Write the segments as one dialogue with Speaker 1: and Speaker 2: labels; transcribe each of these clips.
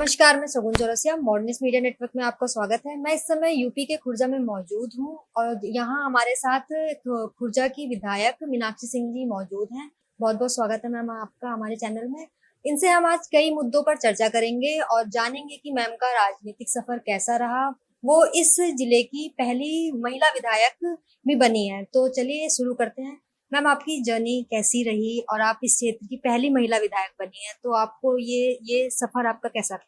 Speaker 1: नमस्कार, मैं सगुन चौरसिया मॉडर्निस्ट मीडिया नेटवर्क में आपका स्वागत है। मैं इस समय यूपी के खुर्जा में मौजूद हूँ और यहाँ हमारे साथ खुर्जा की विधायक मीनाक्षी सिंह जी मौजूद हैं। बहुत बहुत स्वागत है मैम आपका हमारे चैनल में। इनसे हम आज कई मुद्दों पर चर्चा करेंगे और जानेंगे कि मैम का राजनीतिक सफर कैसा रहा। वो इस जिले की पहली महिला विधायक भी बनी है। तो चलिए शुरू करते हैं। मैम, आपकी जर्नी कैसी रही और आप इस क्षेत्र की पहली महिला विधायक बनी है, तो आपको ये सफर आपका कैसा रहा?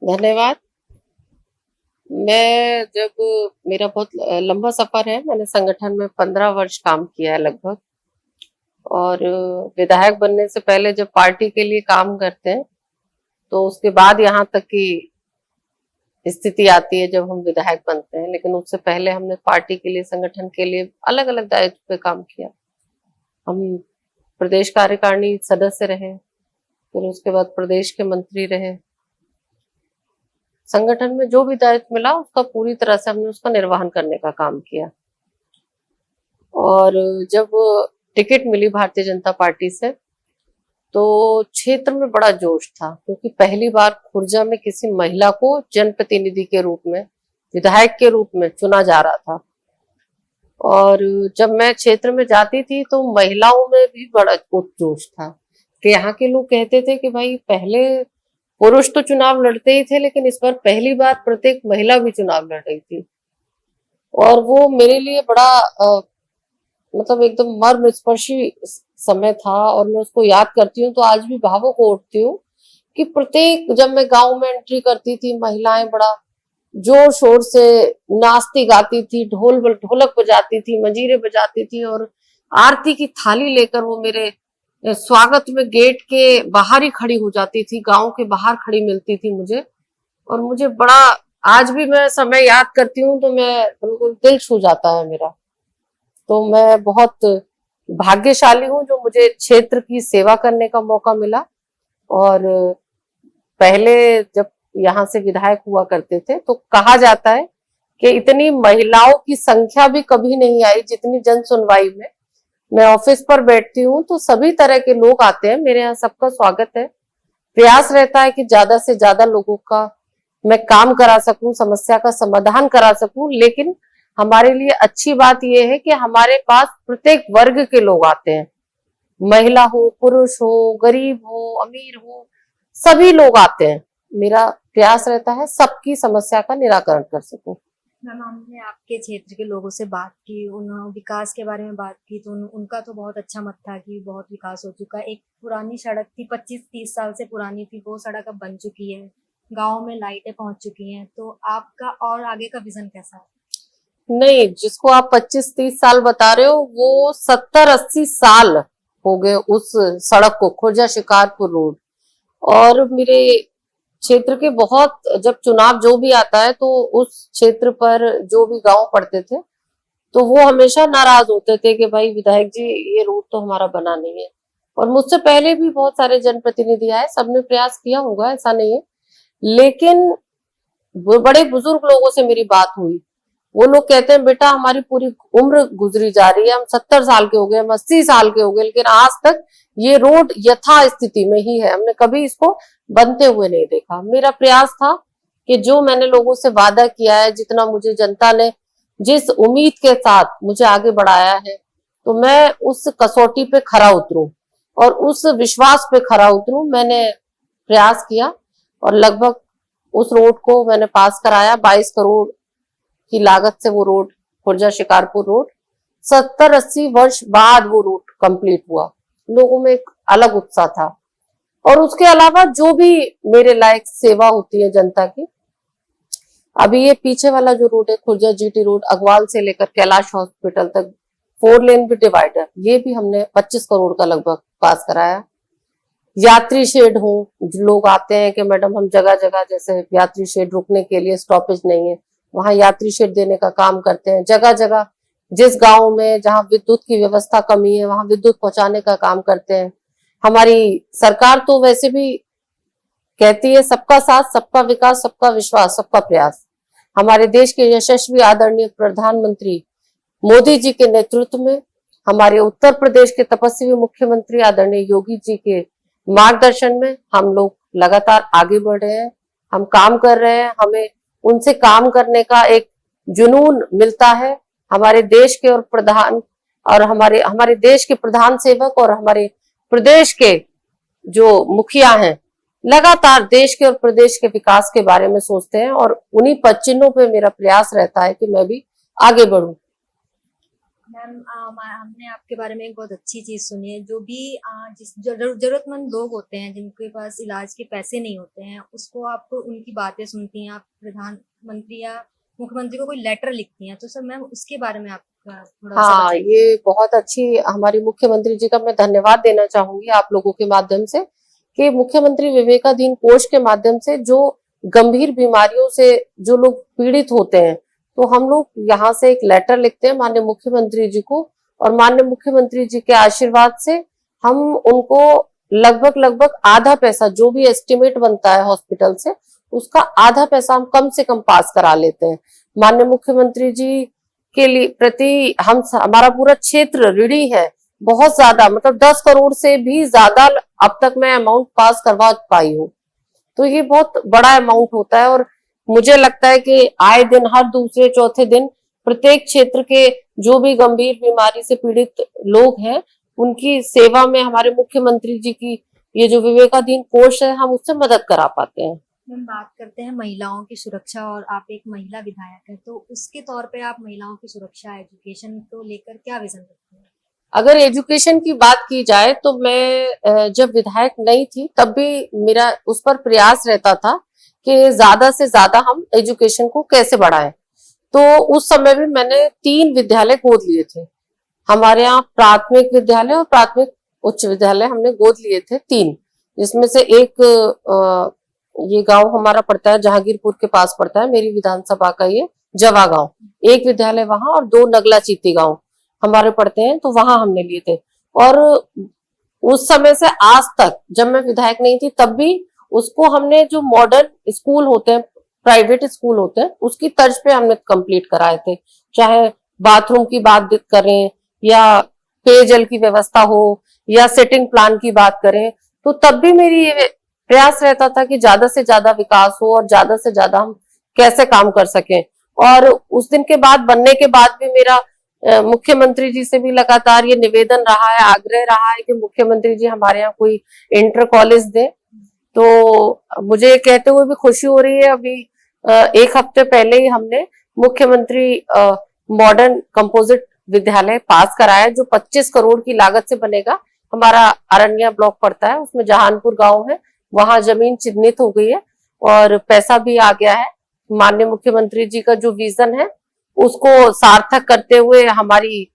Speaker 2: धन्यवाद। मैं जब मेरा बहुत लंबा सफर है, मैंने संगठन में 15 वर्ष काम किया है लगभग। और विधायक बनने से पहले जब पार्टी के लिए काम करते हैं तो उसके बाद यहाँ तक की स्थिति आती है जब हम विधायक बनते हैं, लेकिन उससे पहले हमने पार्टी के लिए, संगठन के लिए अलग अलग दायित्व पे काम किया। हम प्रदेश कार्यकारिणी सदस्य रहे, फिर उसके बाद प्रदेश के मंत्री रहे। संगठन में जो भी दायित्व मिला उसका पूरी तरह से हमने उसका निर्वहन करने का काम किया। और जब टिकट मिली भारतीय जनता पार्टी से तो क्षेत्र में बड़ा जोश था, क्योंकि पहली बार खुर्जा में किसी महिला को जनप्रतिनिधि के रूप में, विधायक के रूप में चुना जा रहा था। और जब मैं क्षेत्र में जाती थी तो महिलाओं में भी बड़ा जोश था कि यहाँ के लोग कहते थे कि भाई पहले पुरुष तो चुनाव लड़ते ही थे, लेकिन इस बार पहली बार प्रत्येक महिला भी चुनाव लड़ रही थी। और वो मेरे लिए बड़ा मतलब एकदम मर्मस्पर्शी समय था, और मैं उसको याद करती हूँ तो आज भी भावुक हो उठती हूँ कि प्रत्येक, जब मैं गांव में एंट्री करती थी, महिलाएं बड़ा जोर शोर से नाचती गाती थी, ढोलक बजाती थी, मंजीरे बजाती थी, और आरती की थाली लेकर वो मेरे स्वागत में गेट के बाहर ही खड़ी हो जाती थी, गांव के बाहर खड़ी मिलती थी मुझे। और मुझे बड़ा, आज भी मैं समय याद करती हूँ तो मैं बिल्कुल दिल छू जाता है मेरा। तो मैं बहुत भाग्यशाली हूँ जो मुझे क्षेत्र की सेवा करने का मौका मिला। और पहले जब यहाँ से विधायक हुआ करते थे तो कहा जाता है कि इतनी महिलाओं की संख्या भी कभी नहीं आई जितनी जन सुनवाई में। मैं ऑफिस पर बैठती हूँ तो सभी तरह के लोग आते हैं, मेरे यहाँ सबका स्वागत है। प्रयास रहता है कि ज्यादा से ज्यादा लोगों का मैं काम करा सकूं, समस्या का समाधान करा सकूं। लेकिन हमारे लिए अच्छी बात यह है कि हमारे पास प्रत्येक वर्ग के लोग आते हैं, महिला हो, पुरुष हो, गरीब हो, अमीर हो, सभी लोग आते हैं। मेरा प्रयास रहता है सबकी समस्या का निराकरण कर सकूं।
Speaker 1: मैम, हमने आपके क्षेत्र के लोगों से बात की, उन विकास के बारे में बात की, तो उनका तो बहुत अच्छा मत था कि बहुत विकास हो चुका है। एक पुरानी सड़क थी, 25-30 साल से पुरानी थी, वो सड़क अब बन चुकी है, गांव में लाइटें पहुंच चुकी हैं। तो आपका और आगे का विजन कैसा है?
Speaker 2: नहीं, जिसको आप 25-30 साल बता रहे हो वो 70-80 साल हो गए उस सड़क को, खुर्जा शिकारपुर रोड। और मेरे क्षेत्र के बहुत, जब चुनाव जो भी आता है तो उस क्षेत्र पर जो भी गांव पड़ते थे तो वो हमेशा नाराज होते थे कि भाई विधायक जी ये रोड तो हमारा बना नहीं है। और मुझसे पहले भी बहुत सारे जनप्रतिनिधि आए, सबने प्रयास किया होगा, ऐसा नहीं है। लेकिन बड़े बुजुर्ग लोगों से मेरी बात हुई, वो लोग कहते हैं बेटा हमारी पूरी उम्र गुजरी जा रही है, हम 70 साल के हो गए, हम 80 साल के हो गए, लेकिन आज तक ये रोड यथा स्थिति में ही है, हमने कभी इसको बनते हुए नहीं देखा। मेरा प्रयास था कि जो मैंने लोगों से वादा किया है, जितना मुझे जनता ने जिस उम्मीद के साथ मुझे आगे बढ़ाया है, तो मैं उस कसौटी पे खरा उतरूं और उस विश्वास पे खरा उतरूं। मैंने प्रयास किया और लगभग उस रोड को मैंने पास कराया। 22 करोड़ की लागत से वो रोड, खुर्जा शिकारपुर रोड, 70-80 वर्ष बाद वो रोड कंप्लीट हुआ। लोगों में एक अलग उत्साह था। और उसके अलावा जो भी मेरे लायक सेवा होती है जनता की, अभी ये पीछे वाला जो रोड है खुर्जा जीटी रोड, अगवाल से लेकर कैलाश हॉस्पिटल तक 4 लेन भी डिवाइडर, ये भी हमने 25 करोड़ का लगभग पास कराया। यात्री शेड हो, लोग आते हैं कि मैडम हम जगह जगह, जैसे यात्री शेड रुकने के लिए स्टॉपेज नहीं है, वहां यात्री शेड देने का काम करते हैं। जगह जगह जिस गांव में जहां विद्युत की व्यवस्था कमी है वहां विद्युत पहुंचाने का काम करते हैं। हमारी सरकार तो वैसे भी कहती है सबका साथ, सबका विकास, सबका विश्वास, सबका प्रयास। हमारे देश के यशस्वी आदरणीय प्रधानमंत्री मोदी जी के नेतृत्व में, हमारे उत्तर प्रदेश के तपस्वी मुख्यमंत्री आदरणीय योगी जी के मार्गदर्शन में हम लोग लगातार आगे बढ़ रहे हैं। हम काम कर रहे हैं, हमें उनसे काम करने का एक जुनून मिलता है। हमारे देश के और प्रधान और हमारे हमारे देश के प्रधान सेवक और हमारे प्रदेश के जो मुखिया हैं लगातार देश के और प्रदेश के विकास के बारे में सोचते हैं, और उन्हीं पद चिन्हों पे मेरा प्रयास रहता है कि मैं भी आगे बढ़ूं।
Speaker 1: मैम, हमने आपके बारे में एक बहुत अच्छी चीज सुनी है। जो भी जिस जरूरतमंद लोग होते हैं जिनके पास इलाज के पैसे नहीं होते हैं, उसको आप उनकी बातें सुनती हैं, आप प्रधानमंत्री या मुख्यमंत्री को कोई लेटर लिखती हैं, तो सर मैम उसके बारे में आपका थोड़ा सा
Speaker 2: हाँ,
Speaker 1: बताइए।
Speaker 2: ये बहुत अच्छी, हमारी मुख्यमंत्री जी का मैं धन्यवाद देना चाहूंगी आप लोगों के माध्यम से, कि मुख्यमंत्री विवेकाधीन कोष के माध्यम से जो गंभीर बीमारियों से जो लोग पीड़ित होते हैं, तो हम लोग यहाँ से एक लेटर लिखते हैं माननीय मुख्यमंत्री जी को, और माननीय मुख्यमंत्री जी के आशीर्वाद से हम उनको लगभग लगभग आधा पैसा, जो भी एस्टिमेट बनता है हॉस्पिटल से, उसका आधा पैसा हम कम से कम पास करा लेते हैं। माननीय मुख्यमंत्री जी के लिए प्रति हम, हमारा पूरा क्षेत्र ऋणी है बहुत ज्यादा, मतलब 10 करोड़ से भी ज्यादा अब तक मैं अमाउंट पास करवा पाई हूँ। तो ये बहुत बड़ा अमाउंट होता है, और मुझे लगता है कि आए दिन, हर दूसरे चौथे दिन, प्रत्येक क्षेत्र के जो भी गंभीर बीमारी से पीड़ित लोग हैं, उनकी सेवा में हमारे मुख्यमंत्री जी की ये जो विवेकाधीन कोष है, हम उससे मदद करा पाते हैं।
Speaker 1: हम बात करते हैं महिलाओं की सुरक्षा, और आप एक महिला विधायक हैं, तो उसके तौर पे आप महिलाओं की सुरक्षा, एजुकेशन को लेकर क्या विजन रखते हैं?
Speaker 2: अगर एजुकेशन की बात की जाए तो मैं जब विधायक नहीं थी तब भी मेरा उस पर प्रयास रहता था कि ज्यादा से ज्यादा हम एजुकेशन को कैसे बढ़ाएं। तो उस समय भी मैंने 3 विद्यालय गोद लिए थे। हमारे यहाँ प्राथमिक विद्यालय और प्राथमिक उच्च विद्यालय हमने गोद लिए थे 3, जिसमें से एक ये गांव हमारा पड़ता है, जहांगीरपुर के पास पड़ता है, मेरी विधानसभा का ये जवा गांव, एक विद्यालय वहां, और 2 नगला चीती गांव हमारे पड़ते हैं, तो वहां हमने लिए थे। और उस समय से आज तक, जब मैं विधायक नहीं थी तब भी उसको हमने, जो मॉडर्न स्कूल होते हैं, प्राइवेट स्कूल होते हैं, उसकी तर्ज पे हमने कंप्लीट कराए थे। चाहे बाथरूम की बात करें, या पेयजल की व्यवस्था हो, या सिटिंग प्लान की बात करें, तो तब भी मेरी ये प्रयास रहता था कि ज्यादा से ज्यादा विकास हो और ज्यादा से ज्यादा हम कैसे काम कर सकें। और उस दिन के बाद, बनने के बाद भी मेरा मुख्यमंत्री जी से भी लगातार ये निवेदन रहा है, आग्रह रहा है कि मुख्यमंत्री जी हमारे यहाँ कोई इंटर कॉलेज दे। तो मुझे कहते हुए भी खुशी हो रही है, अभी 1 हफ्ते पहले ही हमने मुख्यमंत्री मॉडर्न कंपोजिट विद्यालय पास कराया, जो 25 करोड़ की लागत से बनेगा। हमारा अरण्या ब्लॉक पड़ता है, उसमें जहानपुर गांव है, वहां जमीन चिन्हित हो गई है और पैसा भी आ गया है। माननीय मुख्यमंत्री जी का जो विजन है उसको सार्थक करते हुए हमारी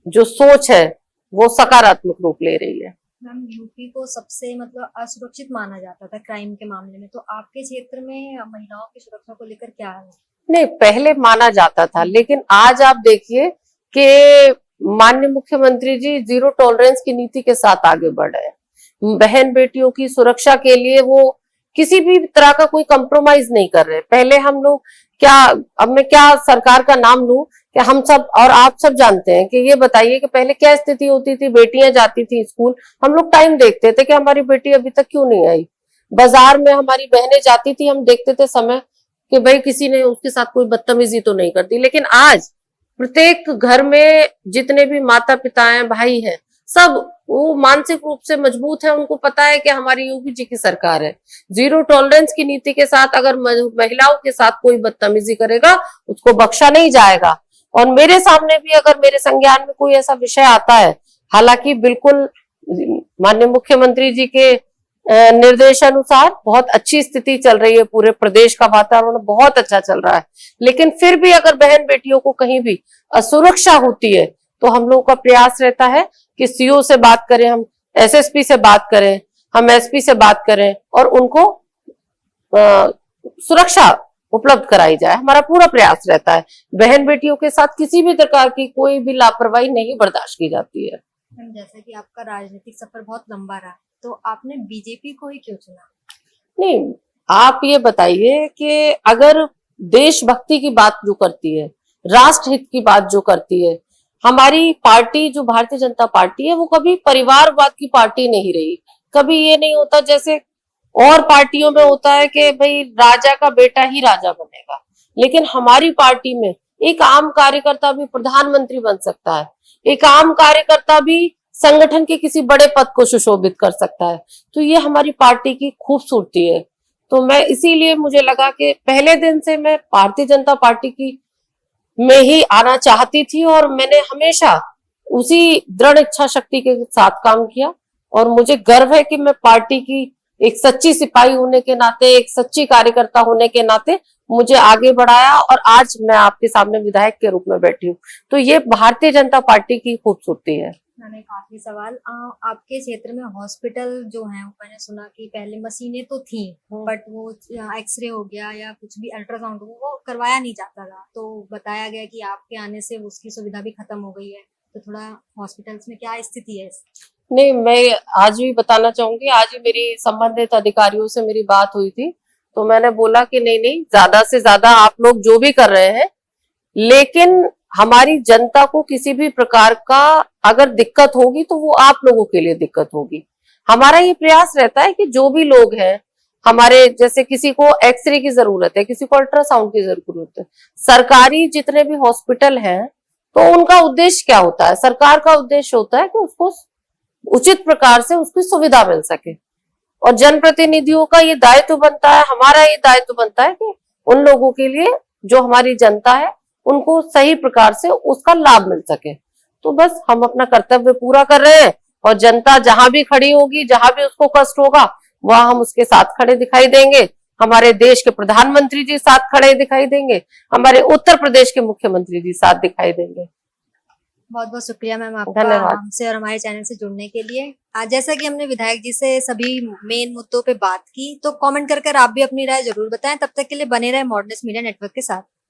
Speaker 2: जो सोच है वो सकारात्मक रूप ले रही है।
Speaker 1: मैम, यूपी को सबसे मतलब असुरक्षित माना जाता था क्राइम के मामले में, तो आपके क्षेत्र में महिलाओं की सुरक्षा को लेकर क्या है?
Speaker 2: नहीं, पहले माना जाता था, लेकिन आज आप देखिए कि माननीय मुख्यमंत्री जी जीरो टॉलरेंस की नीति के साथ आगे बढ़ रहे हैं। बहन बेटियों की सुरक्षा के लिए वो किसी भी तरह का कोई कंप्रोमाइज नहीं कर रहे। पहले हम लोग क्या, अब मैं क्या सरकार का नाम लूं, कि हम सब और आप सब जानते हैं कि ये बताइए कि पहले क्या स्थिति होती थी। बेटियां जाती थी स्कूल, हम लोग टाइम देखते थे कि हमारी बेटी अभी तक क्यों नहीं आई। बाजार में हमारी बहनें जाती थी, हम देखते थे समय कि भाई किसी ने उसके साथ कोई बदतमीजी तो नहीं करती। लेकिन आज प्रत्येक घर में जितने भी माता पिता हैं, भाई हैं, सब वो मानसिक रूप से मजबूत है। उनको पता है कि हमारी योगी जी की सरकार है। जीरो टॉलरेंस की नीति के साथ अगर महिलाओं के साथ कोई बदतमीजी करेगा उसको बख्शा नहीं जाएगा। और मेरे सामने भी अगर मेरे संज्ञान में कोई ऐसा विषय आता है, हालांकि बिल्कुल माननीय मुख्यमंत्री जी के निर्देशानुसार बहुत अच्छी स्थिति चल रही है, पूरे प्रदेश का वातावरण बहुत अच्छा चल रहा है, लेकिन फिर भी अगर बहन बेटियों को कहीं भी असुरक्षा होती है तो हम लोगों का प्रयास रहता है कि सीओ से बात करें, हम एसएसपी से बात करें, हम एसपी से बात करें और उनको सुरक्षा उपलब्ध कराई जाए। हमारा पूरा प्रयास रहता है। बहन बेटियों के साथ किसी भी प्रकार की कोई भी लापरवाही नहीं बर्दाश्त की जाती है।
Speaker 1: जैसे कि आपका राजनीतिक सफर बहुत लंबा रहा, तो आपने बीजेपी को ही क्यों चुना?
Speaker 2: नहीं, आप ये बताइए कि अगर देशभक्ति की बात जो करती है, राष्ट्रहित की बात जो करती है, हमारी पार्टी जो भारतीय जनता पार्टी है वो कभी परिवारवाद की पार्टी नहीं रही। कभी ये नहीं होता जैसे और पार्टियों में होता है कि भाई राजा का बेटा ही राजा बनेगा, लेकिन हमारी पार्टी में एक आम कार्यकर्ता भी प्रधानमंत्री बन सकता है, एक आम कार्यकर्ता भी संगठन के किसी बड़े पद को सुशोभित कर सकता है। तो ये हमारी पार्टी की खूबसूरती है। तो मैं इसीलिए मुझे लगा कि पहले दिन से मैं भारतीय जनता पार्टी की में ही आना चाहती थी, और मैंने हमेशा उसी दृढ़ इच्छा शक्ति के साथ काम किया। और मुझे गर्व है कि मैं पार्टी की एक सच्ची सिपाही होने के नाते, एक सच्ची कार्यकर्ता होने के नाते मुझे आगे बढ़ाया, और आज मैं आपके सामने विधायक के रूप में बैठी हूँ। तो ये भारतीय जनता पार्टी की खूबसूरती है।
Speaker 1: मैंने एक आखिरी सवाल, आपके क्षेत्र में हॉस्पिटल जो हैं, मैंने सुना कि पहले मशीनें तो थी, बट वो एक्सरे हो गया या कुछ भी अल्ट्रासाउंड हो, वो करवाया नहीं जाता था। तो बताया गया कि आपके आने से उसकी सुविधा भी खत्म हो गई है। तो थोड़ा हॉस्पिटल्स में क्या स्थिति है?
Speaker 2: नहीं, मैं आज भी बताना चाहूंगी, आज ही मेरी संबंधित अधिकारियों से मेरी बात हुई थी, तो मैंने बोला कि नहीं नहीं, ज्यादा से ज्यादा आप लोग जो भी कर रहे हैं, लेकिन हमारी जनता को किसी भी प्रकार का अगर दिक्कत होगी तो वो आप लोगों के लिए दिक्कत होगी। हमारा ये प्रयास रहता है कि जो भी लोग हैं हमारे, जैसे किसी को एक्सरे की जरूरत है, किसी को अल्ट्रासाउंड की जरूरत है, सरकारी जितने भी हॉस्पिटल हैं, तो उनका उद्देश्य क्या होता है? सरकार का उद्देश्य होता है कि उसको उचित प्रकार से उसकी सुविधा मिल सके, और जनप्रतिनिधियों का ये दायित्व बनता है, हमारा ये दायित्व बनता है कि उन लोगों के लिए, जो हमारी जनता है, उनको सही प्रकार से उसका लाभ मिल सके। तो बस हम अपना कर्तव्य पूरा कर रहे हैं, और जनता जहां भी खड़ी होगी, जहां भी उसको कष्ट होगा, वहां हम उसके साथ खड़े दिखाई देंगे। हमारे देश के प्रधानमंत्री जी साथ खड़े दिखाई देंगे, हमारे उत्तर प्रदेश के मुख्यमंत्री जी साथ दिखाई देंगे।
Speaker 1: बहुत बहुत शुक्रिया मैम आपका
Speaker 2: धन्यवाद।
Speaker 1: हमसे और हमारे चैनल से जुड़ने के लिए। आज जैसा कि हमने विधायक जी से सभी मेन मुद्दों पे बात की, तो कमेंट कर आप भी अपनी राय जरूर बताएं। तब तक के लिए बने रहे मॉडर्निस्ट मीडिया नेटवर्क के साथ।